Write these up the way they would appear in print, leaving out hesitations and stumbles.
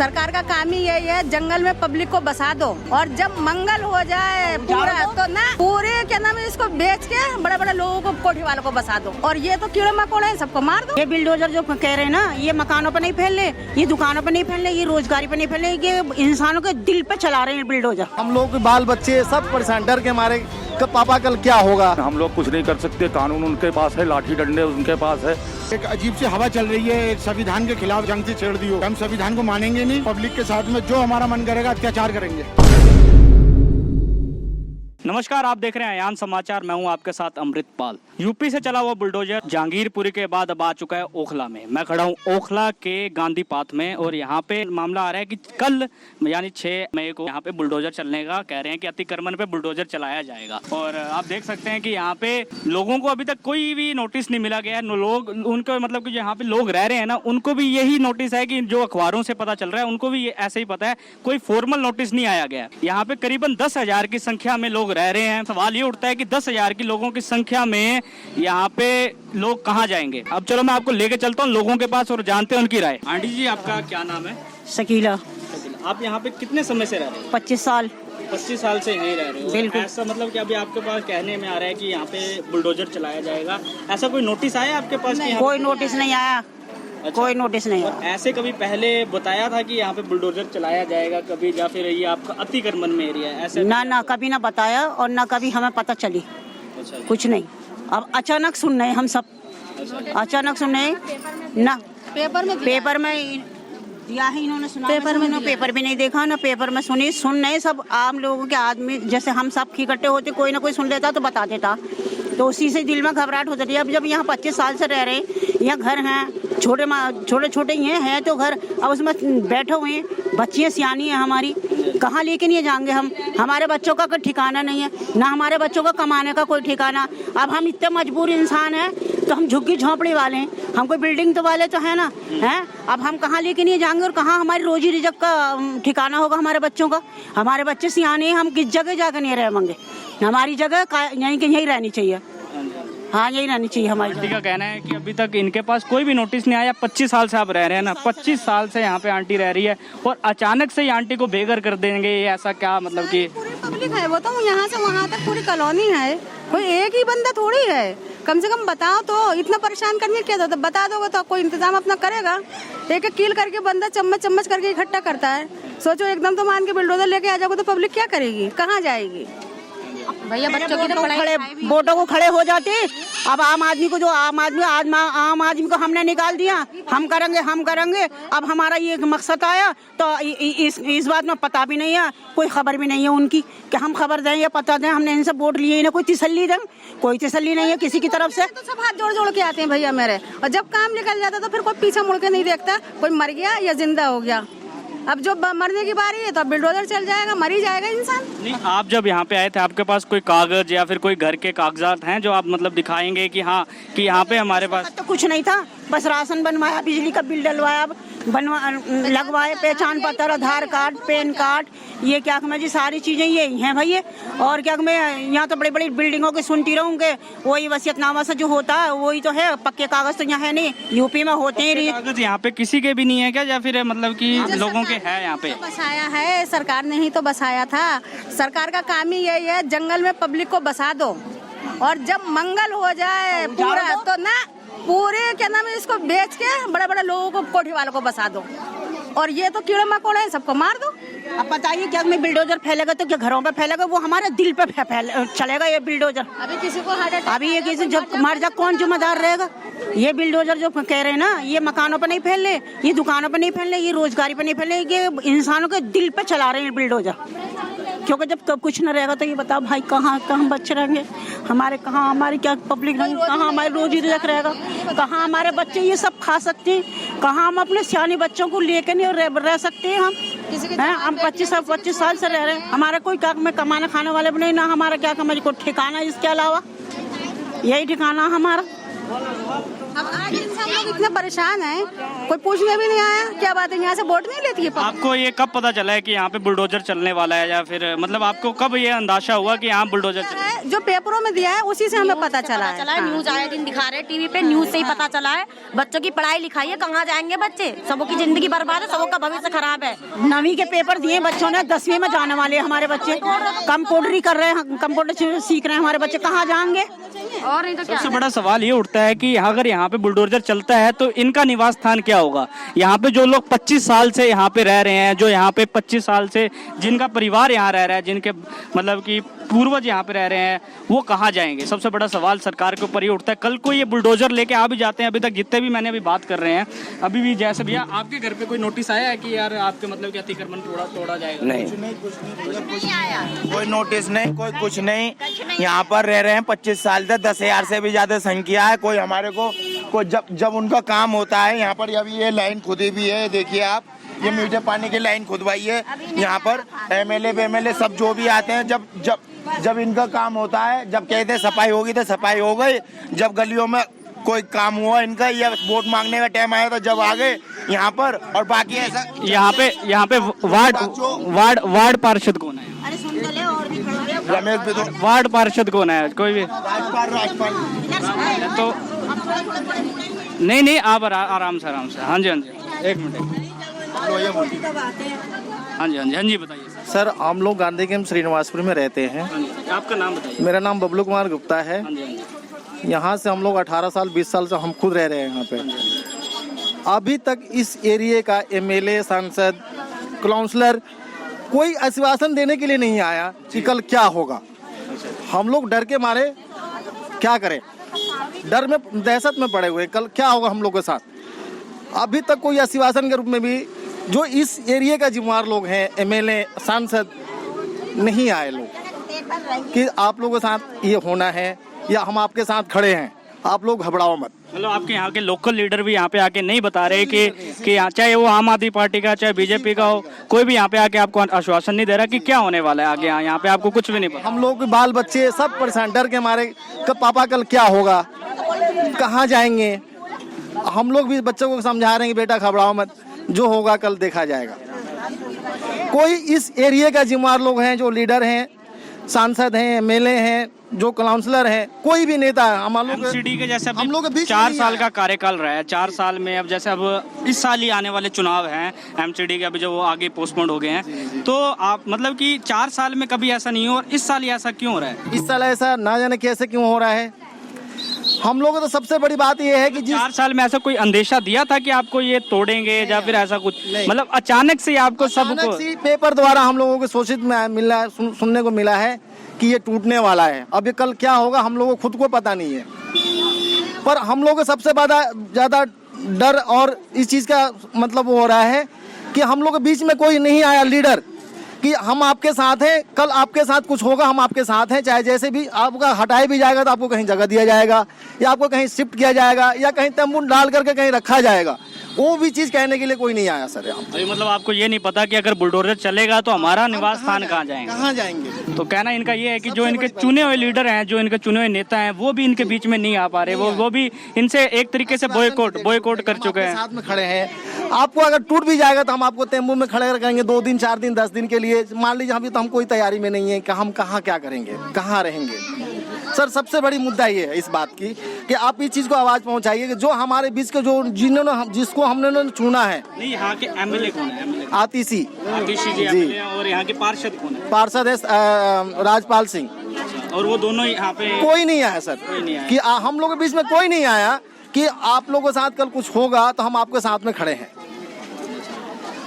सरकार का काम ही यही है, जंगल में पब्लिक को बसा दो और जब मंगल हो जाए पूरा तो ना पूरे क्या नाम है इसको बेच के बड़े बड़े लोगों को, कोठी वालों को बसा दो। और ये तो कीड़े मकोड़े हैं, सबको मार दो। ये बिल्डोजर जो कह रहे हैं ना, ये मकानों पर नहीं फैल रहे, ये दुकानों पर नहीं फैल रहे, ये रोजगारी पर नहीं फैल रहे, ये इंसानों के दिल पे चला रहे हैं बिल्डोजर। हम लोग के बाल बच्चे सब परेशान, डर के मारे पापा कल क्या होगा। हम लोग कुछ नहीं कर सकते, कानून उनके पास है, लाठी डंडे उनके पास है। एक अजीब सी हवा चल रही है, एक संविधान के खिलाफ जंग से छेड़ दी हो। हम संविधान को मानेंगे नहीं, पब्लिक के साथ में जो हमारा मन करेगा अत्याचार करेंगे। नमस्कार, आप देख रहे हैं आयान समाचार। मैं हूं आपके साथ अमृतपाल। यूपी से चला हुआ बुलडोजर जहांगीरपुरी के बाद अब आ चुका है ओखला में। मैं खड़ा हूं ओखला के गांधी पाथ में और यहां पे मामला आ रहा है कि कल यानी 6 मई को यहां पे बुलडोजर चलने का कह रहे हैं कि अतिक्रमण पे बुलडोजर चलाया जाएगा। और आप देख सकते हैं कि यहां पे लोगों को अभी तक कोई भी नोटिस नहीं मिला गया है। लोग उनको मतलब कि यहाँ पे लोग रह रहे हैं ना, उनको भी यही नोटिस है कि जो अखबारों से पता चल रहा है उनको भी ऐसे ही पता है, कोई फॉर्मल नोटिस नहीं आया गया। यहाँ पे करीबन 10,000 की संख्या में लोग रह रहे हैं। सवाल ये उठता है कि 10,000 की लोगों की संख्या में यहाँ पे लोग कहाँ जाएंगे। अब चलो मैं आपको लेके चलता हूँ लोगों के पास और जानते हैं उनकी राय। आंटी जी, आपका क्या नाम है? शकीला। आप यहाँ पे कितने समय से रह रहे हैं? 25 साल। 25 साल से यहीं रह रहे हो? बिल्कुल। ऐसा मतलब कि अभी आपके पास कहने में आ रहा है कि यहाँ पे बुलडोजर चलाया जाएगा, ऐसा कोई नोटिस आया आपके पास? कोई नोटिस नहीं आया। अच्छा। कोई नोटिस नहीं आया। ऐसे कभी पहले बताया था कि यहाँ पे बुलडोजर चलाया जाएगा कभी, या फिर ये आपका अतिक्रमण में एरिया है? ऐसे ना कभी ना बताया और ना कभी हमें पता चली। अच्छा। कुछ नहीं, अब अचानक सुन रहे हम सब। अचानक सुन रहे ना, पेपर में दिया है इन्होंने, सुना पेपर भी नहीं देखा ना, पेपर में सुन रहे सब आम लोगों के आदमी जैसे हम सब इकट्ठे होते, कोई ना कोई सुन लेता तो बता देता, तो उसी से दिल में घबराहट हो जाती है। अब जब यहाँ 25 साल से रह रहे हैं, यहाँ घर हैं, छोटे ये हैं तो घर, अब उसमें बैठे हुए हैं, बच्चियाँ सियानी हैं हमारी, कहाँ लेके नहीं जाएंगे हम? हमारे बच्चों का कोई ठिकाना नहीं है, ना हमारे बच्चों का कमाने का कोई ठिकाना। अब हम इतने मजबूर इंसान हैं तो हम झुग्गी झोंपड़ी वाले हैं, हम कोई बिल्डिंग तो वाले तो है ना, हैं? अब हम कहाँ लेके नहीं जाएंगे और कहाँ हमारी रोजी रिजक का ठिकाना होगा हमारे बच्चों का? हमारे बच्चे सियाने हैं, हम किस जगह जाकर नहीं रह मंगे? हमारी जगह यहीं रहनी चाहिए। हाँ, यही रहनी चाहिए हमारी। आंटी का कहना है कि अभी तक इनके पास कोई भी नोटिस नहीं आया। 25 साल से आप रह रहे हैं ना, 25 साल से यहाँ पे आंटी रह रही है और अचानक से आंटी को बेघर कर देंगे, ये ऐसा क्या मतलब कि? पूरी पब्लिक है वो तो, यहाँ से वहाँ तक पूरी कॉलोनी है, कोई एक ही बंदा थोड़ी है। कम से कम बताओ तो, इतना परेशान करने क्या था? बता दोगे तो कोई इंतजाम अपना करेगा। एक एक कील करके बंदा चम्मच करके इकट्ठा करता है। सोचो एकदम तो मान के बुलडोजर लेके आ जाओगे तो पब्लिक क्या करेगी, कहाँ जाएगी? भैया बच्चों की वोटों को खड़े हो जाते। अब आम आदमी को, जो आम आदमी को हमने निकाल दिया, हम करेंगे। अब हमारा ये मकसद आया तो इस बात में पता भी नहीं है, कोई खबर भी नहीं है उनकी कि हम खबर दें या पता दें। हमने इनसे वोट लिए, इन्हें कोई तसल्ली दें, कोई तसल्ली नहीं है किसी की तरफ से। तो सब हाथ जोड़ के आते हैं भैया मेरे, और जब काम निकल जाता तो फिर कोई पीछे मुड़ के नहीं देखता, कोई मर गया या जिंदा हो गया। अब जो मरने की बारी है तो बिल्डोजर चल जाएगा, मर ही जाएगा इंसान। नहीं, आप जब यहाँ पे आए थे आपके पास कोई कागज या फिर कोई घर के कागजात हैं जो आप मतलब दिखाएंगे कि हाँ कि यहाँ पे हमारे पास? तो कुछ नहीं था, बस राशन बनवाया, बिजली का बिल डलवाया, लगवाए, पहचान पत्र, आधार कार्ड, पैन कार्ड, ये क्या मैं जी सारी चीजें यही हैं भैया। और क्या मैं यहाँ तो बड़ी बड़ी बिल्डिंगों की सुनती रहूँगी, वही वसीयतनामा से जो होता है वही तो है, पक्के कागज तो यहाँ है नहीं, यूपी में होते हैं। कागज यहाँ पे किसी के भी नहीं है क्या, या फिर मतलब कि लोगों के है यहाँ पे? बसाया है सरकार ने ही तो बसाया था। सरकार का काम ही यही है, जंगल में पब्लिक को बसा दो और जब मंगल हो जाए पूरा तो ना पूरे क्या नाम है इसको बेच के बड़े बड़े लोगों को, कोठी वालों को बसा दो। और ये तो कीड़े मकोड़े हैं, सबको मार दो। अब बताइए क्या में बिल्डोजर फैलेगा तो क्या घरों पे फैलेगा? वो हमारे दिल पे चलेगा ये बिल्डोजर। अभी किसी को हार्ट अटैक, अभी ये किसी जब मर जा कौन जिम्मेदार रहेगा? ये बिल्डोजर जो कह रहे हैं ना, ये मकानों पे नहीं फैल रहे, ये दुकानों पे नहीं फैल रहे, ये रोजगारी पे नहीं फैल रहे, ये इंसानों के दिल पे चला रहे हैं बिल्डोजर। क्योंकि जब तो कुछ न रहेगा तो ये बताओ भाई कहाँ बच्चे रहेंगे हमारे, कहाँ हमारी क्या पब्लिक रहेंगे, कहाँ हमारी रोजी रिजक रहेगा, कहाँ हमारे बच्चे ये सब खा सकते हैं, कहाँ हम अपने सियाने बच्चों को लेकर नहीं रह सकते हैं? हम 25 साल से रह रहे हैं, हमारा कोई क्या में कमाने खाने वाले भी नहीं, ना हमारा क्या कमाने को ठिकाना, इसके अलावा यही ठिकाना हमारा। अब आगे इंसान लोग इतने परेशान हैं, कोई पूछने भी नहीं आया। क्या बात है, यहाँ से वोट नहीं लेती है पब्लिक? आपको ये कब पता चला है कि यहाँ पे बुलडोजर चलने वाला है, या फिर मतलब आपको कब ये अंदाजा हुआ कि यहाँ बुलडोजर चल? जो पेपरों में दिया है उसी से हमें पता चला है। न्यूज आए दिन दिखा रहे टीवी पे, न्यूज से ही पता चला है। बच्चों की पढ़ाई लिखाई है, कहाँ जाएंगे बच्चे? सबों की जिंदगी बर्बाद है, सबों का भविष्य खराब है। 9वीं के पेपर दिए बच्चों ने, 10वीं में जाने वाले हमारे बच्चे, कंप्यूटरी कर रहे हैं, कंप्यूटर सीख रहे हैं हमारे बच्चे, कहाँ जाएंगे? और नहीं तो क्या। सबसे बड़ा सवाल ये उठता है कि अगर यहाँ पे बुलडोजर चलता है तो इनका निवास स्थान क्या होगा? यहाँ पे जो लोग 25 साल से यहाँ पे रह रहे हैं, जो यहाँ पे 25 साल से जिनका परिवार यहाँ रह रहा है, जिनके मतलब कि पूर्वज यहाँ पे रह रहे हैं, वो कहाँ जाएंगे? सबसे बड़ा सवाल सरकार के ऊपर ये उठता है। कल को ये बुलडोजर लेके आ भी जाते हैं, अभी तक जितने भी मैंने अभी बात कर रहे हैं, अभी भी जैसे भैया आपके घर पे कोई नोटिस आया है कि यार आपके मतलब कि अतिक्रमण तोड़ा जाएगा? नहीं, कोई नोटिस नहीं, कोई कुछ नहीं। यहाँ पर रह रहे हैं 25 साल से, 10,000 से भी ज्यादा संख्या है। कोई हमारे को जब उनका काम होता है यहाँ पर, अभी ये लाइन खुदी भी है, देखिए आप, ये मीठे पानी की लाइन खुदवाई है। यहाँ पर एमएलए सब जो भी आते हैं, जब इनका काम होता है, जब कहते हैं सफाई होगी तो सफाई हो गई। जब गलियों में कोई काम हुआ इनका, या वोट मांगने का टाइम आया तो जब आ गए यहाँ पर। और बाकी ऐसा यहाँ पे वार्ड पार्षद कौन है? रमेश भी तो वार्ड पार्षद कौन है? कोई भी राजपाल तो नहीं, आप आराम से। हाँ जी, एक मिनट। हाँ जी बताइए सर, हम लोग गांधी कैंप श्रीनिवासपुर में रहते हैं। आपका नाम बताइए। मेरा नाम बबलू कुमार गुप्ता है। यहाँ से हम लोग 18 साल 20 साल से हम खुद रह रहे हैं यहाँ पे। अभी तक इस एरिया का एमएलए, सांसद, काउंसलर कोई आश्वासन देने के लिए नहीं आया कि कल क्या होगा। हम लोग डर के मारे क्या करें, डर में, दहशत में पड़े हुए, कल क्या होगा हम लोग के साथ। अभी तक कोई आश्वासन के रूप में भी जो इस एरिया का जिम्मेदार लोग हैं, एमएलए, सांसद, नहीं आए लोग कि आप लोगों के साथ ये होना है या हम आपके साथ खड़े हैं, आप लोग घबराओ मत। मतलब आपके यहाँ के लोकल लीडर भी यहाँ पे आके नहीं बता रहे कि चाहे वो आम आदमी पार्टी का, चाहे बीजेपी का हो, कोई भी यहाँ पे आके आपको आश्वासन नहीं दे रहा कि क्या होने वाला है आगे? यहाँ पे आपको कुछ भी नहीं पता। हम लोग के बाल बच्चे सब परेशान, डर के मारे कि पापा कल क्या होगा, कहाँ जाएंगे। हम लोग भी बच्चों को समझा रहे हैं कि बेटा घबराओ मत, जो होगा कल देखा जाएगा। कोई इस एरिया का जिम्मेदार लोग हैं, जो लीडर हैं, सांसद हैं, एमएलए हैं, जो काउंसलर हैं, कोई भी नेता है हम लोग एमसीडी के जैसे हम लोग 4 साल का कार्यकाल रहा है। 4 साल में अब जैसे अब इस साल ही आने वाले चुनाव हैं एमसीडी के, अभी जो वो आगे पोस्टपोन हो गए हैं, तो आप मतलब कि 4 साल में कभी ऐसा नहीं हो और इस साल ही ऐसा क्यों हो रहा है? इस साल ऐसा ना जाने कैसे क्यों हो रहा है। हम लोगों को तो सबसे बड़ी बात यह है कि 4 साल में ऐसा कोई अंदेशा दिया था कि आपको ये तोड़ेंगे या फिर ऐसा कुछ, मतलब अचानक से आपको सबको पेपर द्वारा हम लोगों को सूचित मिला, सुनने को मिला है कि ये टूटने वाला है। अब ये कल क्या होगा हम लोगों को खुद को पता नहीं है, पर हम लोगों को सबसे ज्यादा डर और इस चीज का मतलब वो हो रहा है कि हम लोग के बीच में कोई नहीं आया लीडर कि हम आपके साथ हैं, कल आपके साथ कुछ होगा, हम आपके साथ हैं, चाहे जैसे भी आपका हटाया भी जाएगा तो आपको कहीं जगह दिया जाएगा या आपको कहीं शिफ्ट किया जाएगा या कहीं तंबू डाल करके कहीं रखा जाएगा। वो भी चीज कहने के लिए कोई नहीं आया सर यहाँ। अभी मतलब आपको ये नहीं पता कि अगर बुलडोजर चलेगा तो हमारा निवास स्थान कहाँ जाएंगे? तो कहना इनका ये है कि जो इनके चुने हुए लीडर हैं, जो इनके चुने हुए नेता हैं, वो भी इनके बीच में नहीं आ पा रहे, वो भी इनसे एक तरीके से बॉयकॉट कर चुके हैं। साथ में खड़े हैं। आपको अगर टूट भी जाएगा तो हम आपको तंबू में खड़े रखेंगे 2 दिन 4 दिन 10 दिन के लिए। मान लीजिए अभी तो हम कोई तैयारी में नहीं है कि हम कहाँ क्या करेंगे, कहाँ रहेंगे। सर सबसे बड़ी मुद्दा ये है इस बात की कि आप इस चीज को आवाज पहुंचाइए कि जो हमारे बीच के जो जिसको हमने चुना है। नहीं, यहाँ के एमएलए कौन है? आतिशी जी एमएलए। और यहाँ के पार्षद कौन है? पार्षद है राजपाल सिंह। और वो दोनों यहाँ पे कोई नहीं आया सर, कि हम लोगों के बीच में कोई नहीं आया कि आप लोगों के साथ कल कुछ होगा तो हम आपके साथ में खड़े हैं।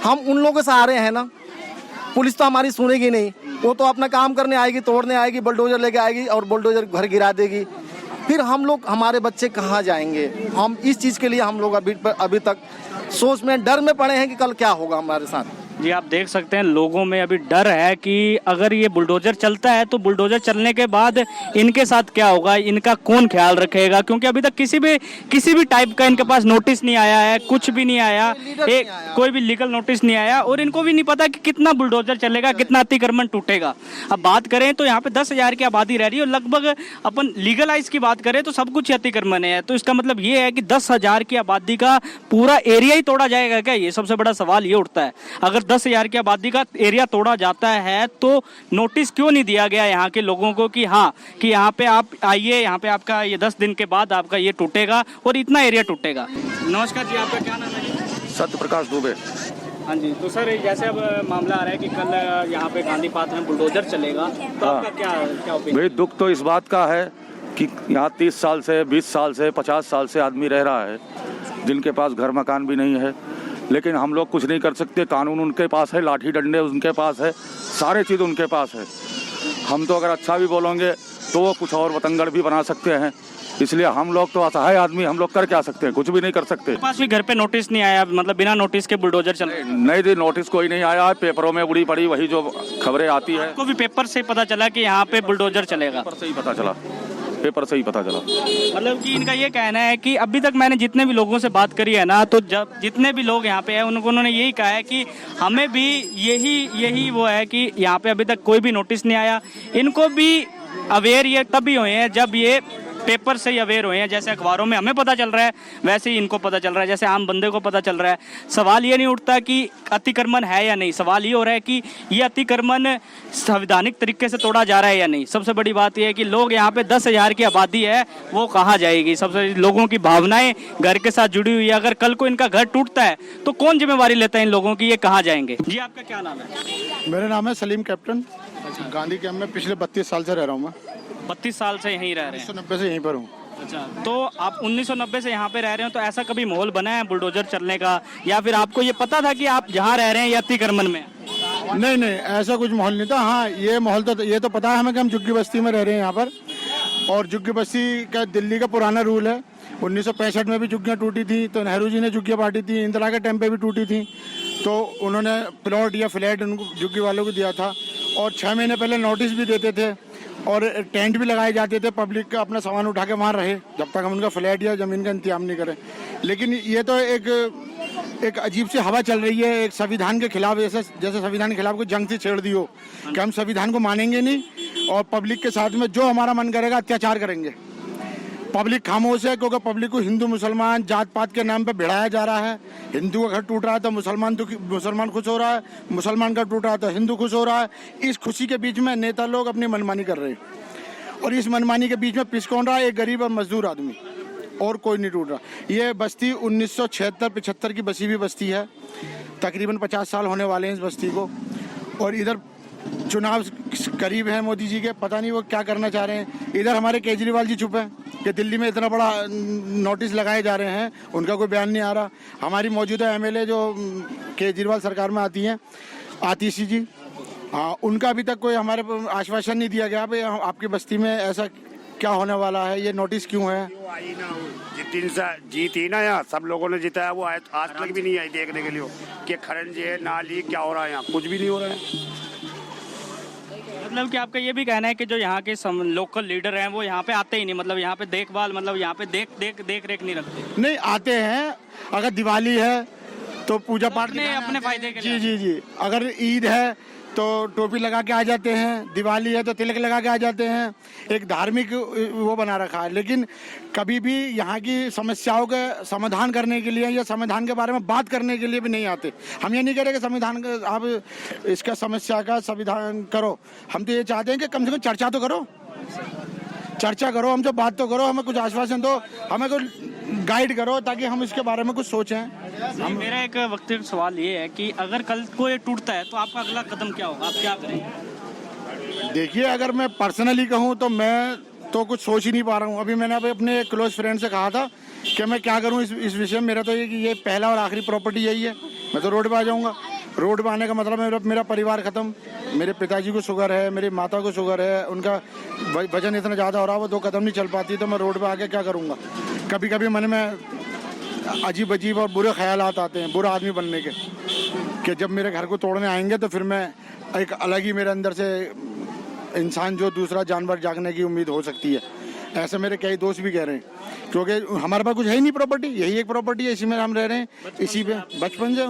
हम उन लोगों के सहारे हैं ना, पुलिस तो हमारी सुनेगी नहीं, वो तो अपना काम करने आएगी, तोड़ने आएगी, बुलडोजर लेके आएगी और बुलडोजर घर गिरा देगी। फिर हम लोग, हमारे बच्चे कहाँ जाएंगे? हम इस चीज के लिए हम लोग अभी तक सोच में, डर में पड़े हैं कि कल क्या होगा हमारे साथ। जी आप देख सकते हैं लोगों में अभी डर है कि अगर ये बुलडोजर चलता है तो बुलडोजर चलने के बाद इनके साथ क्या होगा, इनका कौन ख्याल रखेगा, क्योंकि अभी तक किसी भी टाइप का इनके पास नोटिस नहीं आया है, कुछ भी नहीं आया, कोई भी लीगल नोटिस नहीं आया और इनको भी नहीं पता कि कितना बुलडोजर चलेगा, कितना अतिक्रमण टूटेगा। अब बात करें तो यहाँ पे 10,000 की आबादी रह रही है और लगभग अपन लीगलाइज की बात करें तो सब कुछ अतिक्रमण है, तो इसका मतलब ये है कि 10,000 की आबादी का पूरा एरिया ही तोड़ा जाएगा क्या? ये सबसे बड़ा सवाल ये उठता है। अगर 10,000 की आबादी का एरिया तोड़ा जाता है तो नोटिस क्यों नहीं दिया गया यहाँ के लोगों को कि हाँ कि यहाँ पे आप आइए, यहाँ पे आपका ये 10 दिन के बाद आपका ये टूटेगा और इतना एरिया टूटेगा। नमस्कार जी, आपका क्या नाम है? सत्य प्रकाश दुबे। हाँ जी, तो सर जैसे अब मामला आ रहा है कि कल यहाँ पे गांधी पार्क में बुलडोजर चलेगा, तो आपका क्या ओपिनियन? भाई दुख तो इस बात का है कि यहाँ 30 साल से 20 साल से 50 साल से आदमी रह रहा है जिनके पास घर मकान भी नहीं है, लेकिन हम लोग कुछ नहीं कर सकते। कानून उनके पास है, लाठी डंडे उनके पास है, सारे चीज़ उनके पास है। हम तो अगर अच्छा भी बोलेंगे तो वो कुछ और वतंगड़ भी बना सकते हैं, इसलिए हम लोग तो असहाय आदमी, हम लोग कर क्या सकते हैं? कुछ भी नहीं कर सकते। पास भी घर पे नोटिस नहीं आया, मतलब बिना नोटिस के बुलडोजर चल रहा है? नहीं दी नोटिस कोई नहीं आया है, पेपरों में उड़ी पड़ी वही जो खबरें आती है। आपको भी पेपर से पता चला कि यहाँ पे बुलडोजर चलेगा? पेपर से ही पता चला, पेपर से ही पता चला। मतलब कि इनका ये कहना है कि अभी तक मैंने जितने भी लोगों से बात करी है ना, तो जब जितने भी लोग यहाँ पे हैं उन्होंने यही कहा है कि हमें भी यही वो है कि यहाँ पे अभी तक कोई भी नोटिस नहीं आया। इनको भी अवेयर ये तभी हुए हैं जब ये पेपर से ही अवेयर हुए हैं। जैसे अखबारों में हमें पता चल रहा है वैसे ही इनको पता चल रहा है, जैसे आम बंदे को पता चल रहा है। सवाल ये नहीं उठता कि अतिक्रमण है या नहीं, सवाल ये हो रहा है कि ये अतिक्रमण संवैधानिक तरीके से तोड़ा जा रहा है या नहीं। सबसे बड़ी बात यह है कि लोग यहाँ पे 10,000 की आबादी है, वो कहाँ जाएगी? सबसे लोगों की भावनाएं घर के साथ जुड़ी हुई है। अगर कल को इनका घर टूटता है तो कौन जिम्मेवारी लेता है इन लोगों की? ये कहाँ जाएंगे? जी आपका क्या नाम है? मेरा नाम है सलीम कैप्टन। गांधी कैंप में पिछले 32 साल से रह रहा हूँ मैं। 32 साल से यहीं रह रहे हैं? 1990 से यहीं पर हूँ। अच्छा, तो आप 1990 से यहाँ पे रह रहे हो, तो ऐसा कभी माहौल बना है बुलडोजर चलने का, या फिर आपको ये पता था कि आप जहाँ रह रहे हैं ये अतिक्रमण में? नहीं, ऐसा कुछ माहौल नहीं था। हाँ, ये माहौल तो ये तो पता है हमें कि हम झुग्गी बस्ती में रह रहे हैं यहाँ पर, और झुग्गी बस्ती का दिल्ली का पुराना रूल है। 1965 में भी झुग्गियाँ टूटी थी तो नेहरू जी ने झुग्गियाँ बांटी थी, इंदिरा के टाइम पे भी टूटी थी, तो उन्होंने प्लॉट या फ्लैट उनको झुग्गी वालों को दिया था, और 6 महीने पहले नोटिस भी देते थे और टेंट भी लगाए जाते थे, पब्लिक का अपना सामान उठा के वहाँ रहे जब तक हम उनका फ्लैट या ज़मीन का इंतजाम नहीं करें। लेकिन ये तो एक अजीब सी हवा चल रही है, एक संविधान के खिलाफ, जैसे संविधान के खिलाफ कोई जंग से छेड़ दी हो कि हम संविधान को मानेंगे नहीं और पब्लिक के साथ में जो हमारा मन करेगा अत्याचार करेंगे। पब्लिक खामोश है क्योंकि पब्लिक को हिंदू मुसलमान जात पात के नाम पे भिड़ाया जा रहा है। हिंदू का घर टूट रहा है तो मुसलमान खुश हो रहा है, मुसलमान का टूट रहा है तो हिंदू खुश हो रहा है। इस खुशी के बीच में नेता लोग अपनी मनमानी कर रहे हैं, और इस मनमानी के बीच में पिस कौन रहा है? एक गरीब और मजदूर आदमी, और कोई नहीं टूट रहा। ये बस्ती 1976-75 की बसी हुई बस्ती है, तकरीबन 50 साल होने वाले हैं इस बस्ती को, और इधर चुनाव करीब है मोदी जी के, पता नहीं वो क्या करना चाह रहे हैं। इधर हमारे केजरीवाल जी चुप हैं कि दिल्ली में इतना बड़ा नोटिस लगाए जा रहे हैं, उनका कोई बयान नहीं आ रहा। हमारी मौजूदा एमएलए जो केजरीवाल सरकार में आती हैं, आतिशी जी, हाँ, उनका अभी तक कोई हमारे आश्वासन नहीं दिया गया भाई आपकी बस्ती में ऐसा क्या होने वाला है, ये नोटिस क्यों है। जितनी जीती ना यहाँ सब लोगों ने जिताया, वो आज तक भी नहीं आई देखने के लिए कि खरंज है नाली क्या हो रहा है, यहाँ कुछ भी नहीं हो रहा है। मतलब कि आपका ये भी कहना है कि जो यहाँ के लोकल लीडर हैं वो यहाँ पे आते ही नहीं, मतलब यहाँ पे देखभाल, मतलब यहाँ पे देख रेख नहीं रखते? नहीं, आते हैं। अगर दिवाली है तो पूजा पाठ अपने फायदे के लिए। जी। अगर ईद है तो टोपी लगा के आ जाते हैं, दिवाली है तो तिलक लगा के आ जाते हैं। एक धार्मिक वो बना रखा है, लेकिन कभी भी यहाँ की समस्याओं के समाधान करने के लिए या संविधान के बारे में बात करने के लिए भी नहीं आते। हम ये नहीं कह रहे कि संविधान का आप इसका समस्या का संविधान करो, हम तो ये चाहते हैं कि कम से कम चर्चा तो करो, हमसे बात तो करो, हमें कुछ आश्वासन दो, हमें कुछ गाइड करो ताकि हम इसके बारे में कुछ सोचें। मेरा एक व्यक्तिगत सवाल ये है कि अगर कल को ये टूटता है तो आपका अगला कदम क्या होगा, आप क्या करेंगे? देखिए, अगर मैं पर्सनली कहूँ तो मैं तो कुछ सोच ही नहीं पा रहा हूँ। अभी मैंने अपने क्लोज फ्रेंड से कहा था कि मैं क्या करूँ इस विषय में। मेरा तो ये पहला और आखिरी प्रॉपर्टी यही है, मैं तो रोड पे आ जाऊँगा। रोड पे आने का मतलब मेरा परिवार खत्म। मेरे पिताजी को शुगर है, मेरी माता को शुगर है, उनका वजन इतना ज़्यादा हो रहा है, वो 2 कदम नहीं चल पाती, तो मैं रोड पे आके क्या करूँगा। कभी कभी मन में अजीब अजीब और बुरे ख्यालात आते हैं बुरा आदमी बनने के, कि जब मेरे घर को तोड़ने आएंगे तो फिर मैं एक अलग ही मेरे अंदर से इंसान जो दूसरा जानवर जागने की उम्मीद हो सकती है। ऐसे मेरे कई दोस्त भी कह रहे हैं, क्योंकि हमारे पास कुछ है ही नहीं प्रॉपर्टी, यही एक प्रॉपर्टी है, इसी में हम रह रहे हैं, इसी पे बचपन से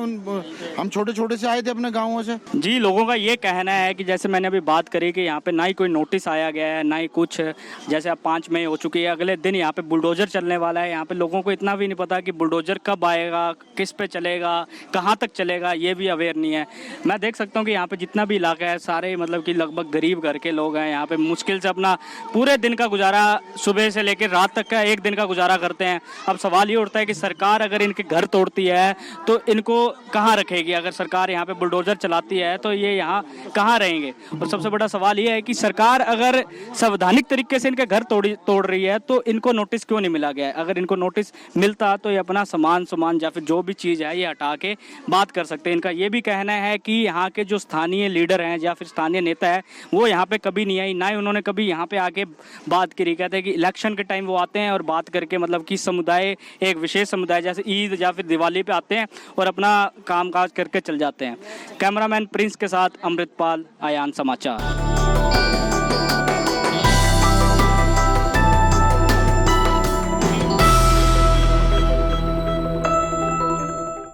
हम छोटे छोटे से आए थे अपने गाँवों से। जी, लोगों का ये कहना है कि जैसे मैंने अभी बात करी कि यहाँ पे ना ही कोई नोटिस आया गया है, ना ही कुछ, जैसे अब 5 मई हो चुकी है, अगले दिन यहाँ पे बुलडोजर चलने वाला है। यहाँ पे लोगों को इतना भी नहीं पता कि बुलडोजर कब आएगा, किस पे चलेगा, कहाँ तक चलेगा, ये भी अवेयर नहीं है। मैं देख सकता हूँ कि यहाँ पे जितना भी इलाका है सारे मतलब कि लगभग गरीब घर के लोग हैं। यहाँ पे मुश्किल से अपना पूरे दिन का गुजारा सुबह से लेकर रात तक का एक दिन का गुजारा करते हैं। अब सवाल ये उठता है कि सरकार अगर इनके घर तोड़ती है तो इनको कहाँ रखेगी? अगर सरकार यहाँ पे बुलडोजर चलाती है तो ये यहाँ कहाँ रहेंगे? और सबसे बड़ा सवाल ये है कि सरकार अगर संवैधानिक तरीके से इनके घर तोड़ रही है तो इनको नोटिस क्यों नहीं मिला गया है? अगर इनको नोटिस मिलता तो ये अपना सामान या फिर जो भी चीज़ है ये हटा के बात कर सकते हैं। इनका ये भी कहना है कि यहाँ के जो स्थानीय लीडर हैं या फिर स्थानीय नेता है वो यहाँ पे कभी नहीं आई, ना ही उन्होंने कभी यहाँ पे आके बात करी। कहते हैं कि इलेक्शन के टाइम वो आते हैं और बात करके मतलब कि समुदाय, एक विशेष समुदाय जैसे ईद या फिर दिवाली पे आते हैं और अपना कामकाज करके चल जाते हैं। कैमरामैन प्रिंस के साथ अमृतपाल, आयान समाचार।